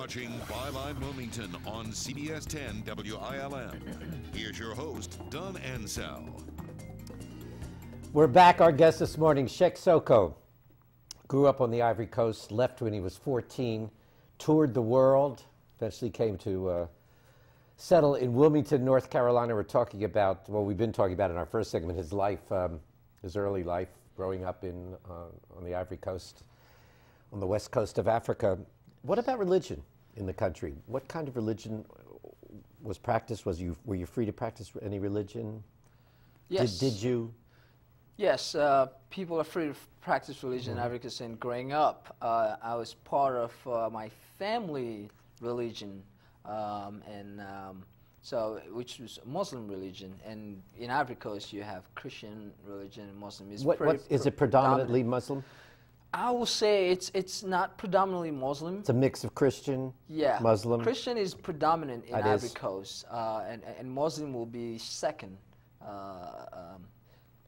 watching Byline Wilmington on CBS 10 WILM. Here's your host, Don Ansell. We're back. Our guest this morning, Sheikh Soko, grew up on the Ivory Coast, left when he was 14, toured the world, eventually came to settle in Wilmington, North Carolina. We're talking about, well, we've been talking about in our first segment, his life, his early life, growing up on the Ivory Coast, on the west coast of Africa. What about religion in the country? What kind of religion was practiced? Were you free to practice any religion? Yes. Did you? Yes, people are free to practice religion in Ivory Coast. And growing up, I was part of my family religion, so which was Muslim religion. And in Ivory Coast, you have Christian religion and Muslim. Is it predominantly Muslim? I will say it's not predominantly Muslim. It's a mix of Christian, Muslim. Christian is predominant in Ivory Coast, and Muslim will be second.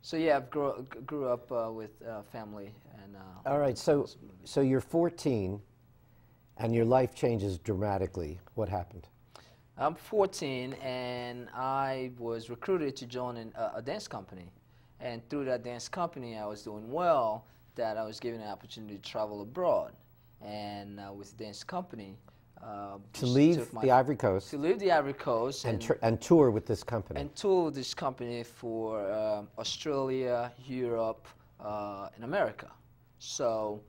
So yeah, I grew up with family and. All right, so you're 14, and your life changes dramatically. What happened? I'm 14, and I was recruited to join a dance company, and through that dance company, I was doing well. That I was given an opportunity to travel abroad, and with the dance company. To leave the Ivory Coast. To leave the Ivory Coast. And tour with this company. And tour with this company for Australia, Europe, and America. So,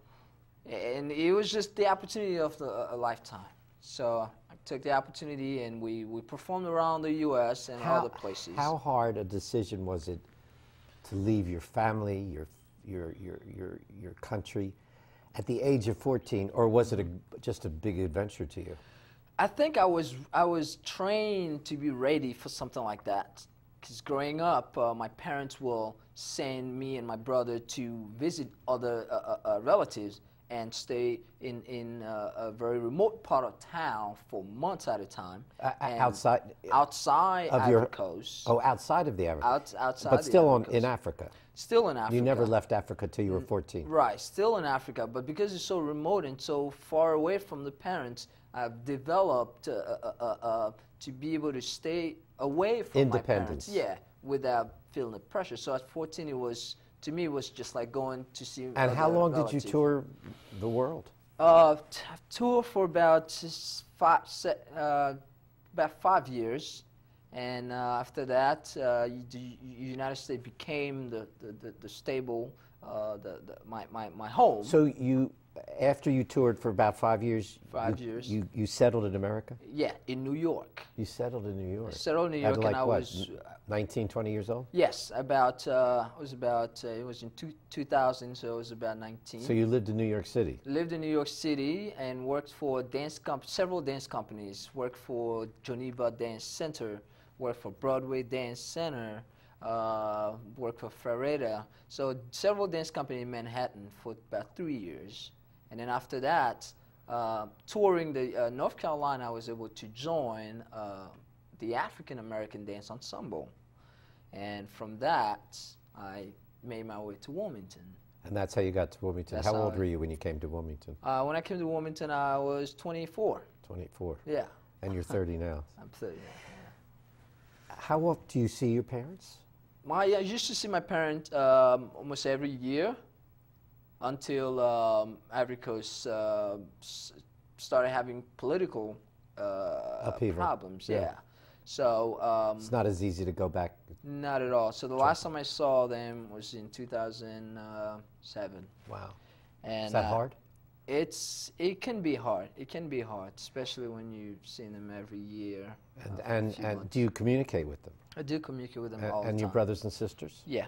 and it was just the opportunity of a lifetime. So I took the opportunity, and we performed around the U.S. and other places. How hard a decision was it to leave your family, your country, at the age of 14, or was it just a big adventure to you? I think I was trained to be ready for something like that. Because growing up, my parents will send me and my brother to visit other relatives and stay in a very remote part of town for months at a time. Outside Ivory Coast. Oh, outside of the Ivory Coast. Outside but still the in Africa. Still in Africa. You never left Africa till you were 14. Right, still in Africa, but because it's so remote and so far away from the parents, I've developed to be able to stay away from my parents. Yeah, without feeling the pressure. So at 14, to me, it was just like going to see. And how long did you tour the world? Tour for about 5 years. And after that, the United States became the stable, my home. So after you toured for about 5 years, you settled in America? Yeah, in New York. You settled in New York? I settled in New York, like and I what, was 19, 20 years old? Yes, it was in 2000, so I was about 19. So you lived in New York City? Lived in New York City and worked for several dance companies. Worked for Geneva Dance Center. Worked for Broadway Dance Center, worked for Ferretta. So several dance companies in Manhattan for about 3 years. And then after that, touring the North Carolina, I was able to join the African American Dance Ensemble. And from that, I made my way to Wilmington. And that's how you got to Wilmington. How old were you when you came to Wilmington? When I came to Wilmington, I was 24. 24. Yeah. And you're 30 now. I'm 30 now. How often do you see your parents? I used to see my parents almost every year until Ivory Coast started having political problems. Yeah. So it's not as easy to go back. Not at all. So the last time I saw them was in 2007. Wow. And is that hard? It can be hard. It can be hard, especially when you've seen them every year. And do you communicate with them? I do communicate with them all the time. And your brothers and sisters? Yeah.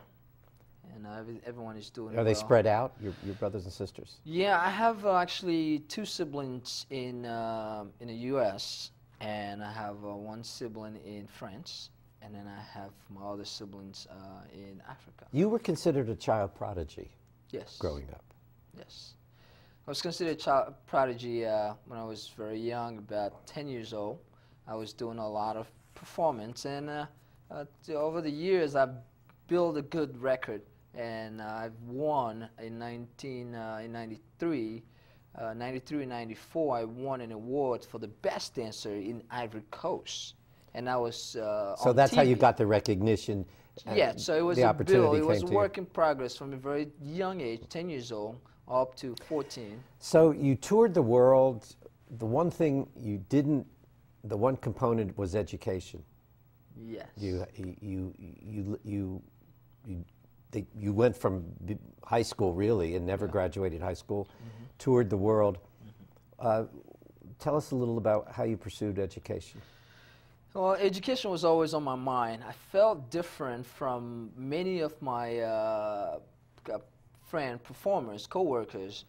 And everyone is doing well. Are they spread out, your brothers and sisters? Yeah, I have actually 2 siblings in the U.S., and I have one sibling in France, and then I have my other siblings in Africa. You were considered a child prodigy. Yes. Growing up. Yes. I was considered a child prodigy when I was very young, about 10 years old. I was doing a lot of performance, and over the years I've built a good record, and I've won in 1993 93 and 94, I won an award for the best dancer in Ivory Coast. And I was So that's how you got the recognition. Yeah, so it was the a opportunity build. It was a came to you. work in progress from a very young age, 10 years old, up to 14. So you toured the world. The one thing you didn't, the one component was education. Yes. You went from high school really and never graduated high school, toured the world. Tell us a little about how you pursued education. Well, education was always on my mind. I felt different from many of my friend performers, co-workers.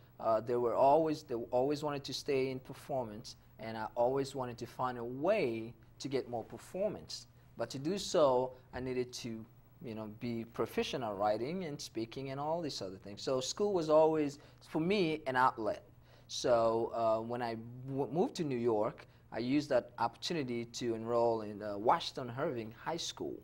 They always wanted to stay in performance, and I always wanted to find a way to get more performance. But to do so, I needed to, be proficient at writing and speaking and all these other things. So school was always, for me, an outlet. So when I moved to New York, I used that opportunity to enroll in Washington Irving High School.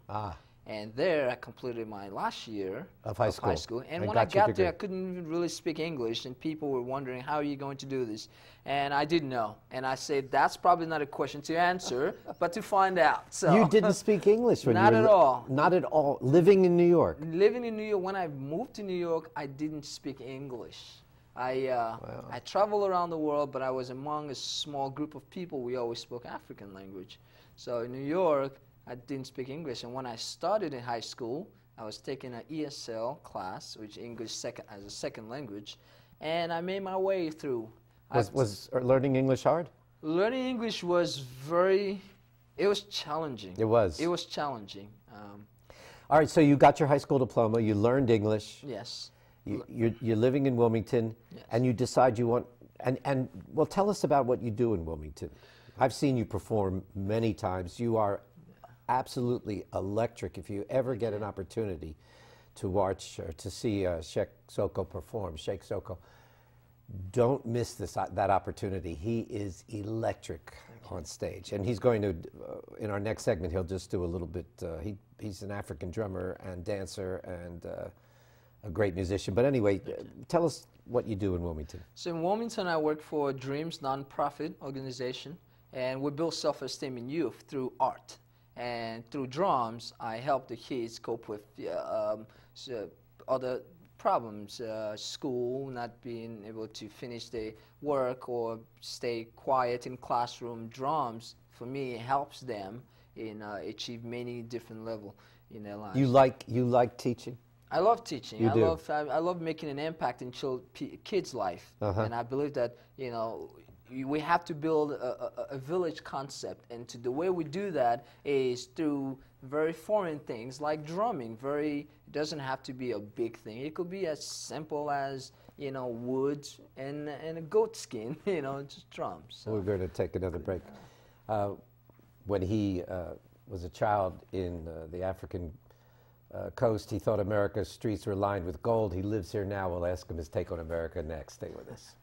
And there I completed my last year of high school. And when I got there, I couldn't even really speak English, and people were wondering, how are you going to do this? And I didn't know. And I said, that's probably not a question to answer, but to find out. So you didn't speak English when not you were... Not at all. Not at all. Living in New York? Living in New York. When I moved to New York, I didn't speak English. I traveled around the world, but I was among a small group of people. We always spoke African language. So in New York, I didn't speak English. And when I started in high school, I was taking an ESL class, which English as a second language, and I made my way through. Was learning English hard? Learning English was it was challenging. It was? It was challenging. All right, so you got your high school diploma, you learned English. Yes. You're living in Wilmington, yes. And you decide you want, well, tell us about what you do in Wilmington. I've seen you perform many times. You are absolutely electric. If you ever get an opportunity to watch or to see Sheikh Soko perform, Sheikh Soko, don't miss that opportunity. He is electric on stage, and he's going to, in our next segment, he'll just do a little bit, he's an African drummer and dancer and a great musician. But anyway, tell us what you do in Wilmington. So in Wilmington, I work for Dreams nonprofit organization, and we build self-esteem in youth through art. And through drums, I help the kids cope with other problems, school, not being able to finish their work or stay quiet in classroom. Drums, for me, helps them in achieve many different levels in their lives. You like teaching? I love teaching. You do? I love making an impact in kids' life, and I believe that we have to build a village concept, and the way we do that is through very foreign things like drumming. It doesn't have to be a big thing. It could be as simple as wood and a goat skin, just drums. So. We're going to take another break. When he was a child in the African coast, he thought America's streets were lined with gold. He lives here now. We'll ask him his take on America next. Stay with us.